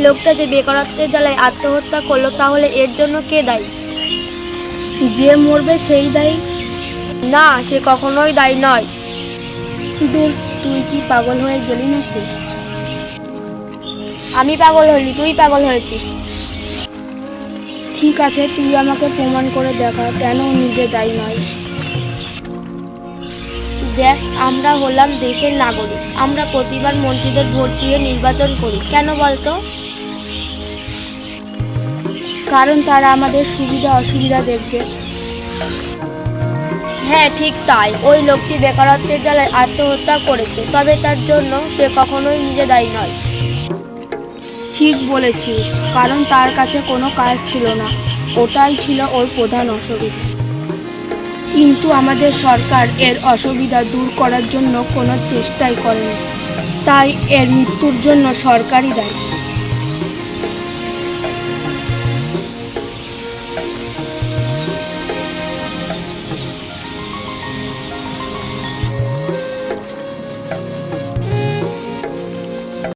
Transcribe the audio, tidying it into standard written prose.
লোকটা যে বেকারত্বের জ্বালায় আত্মহত্যা করলো, তাহলে এর জন্য কে দায়ী? যে মরবে সেই দায়ী। না, সে কখনোই দায়ী নয়। দূর, তুই কি পাগল হয়ে গেলি নাকি? আমি পাগল হইনি, তুই পাগল হয়েছিস। ঠিক আছে, তুই আমাকে প্রমাণ করে দেখা কেন নিজে দায়ী নয়। দেখ, আমরা হলাম দেশের নাগরিক। আমরা প্রতিবার মন্ত্রীদের ভোট দিয়ে নির্বাচন করি। কেন বলতো? কারণ তারা আমাদের সুবিধা অসুবিধা দেখবে। হ্যাঁ, ঠিক তাই। ওই লোকটি বেকারত্বের জ্বালায় আত্মহত্যা করেছে, তবে তার জন্য সে কখনোই নিজে দায়ী নয়। ঠিক বলেছিস, কারণ তার কাছে কোনো কাজ ছিল না, ওটাই ছিল ওর প্রধান অসুবিধা। কিন্তু আমাদের সরকার এর অসুবিধা দূর করার জন্য কোনো চেষ্টাই করেনি, তাই এর মৃত্যুর জন্য সরকারই দায়ী।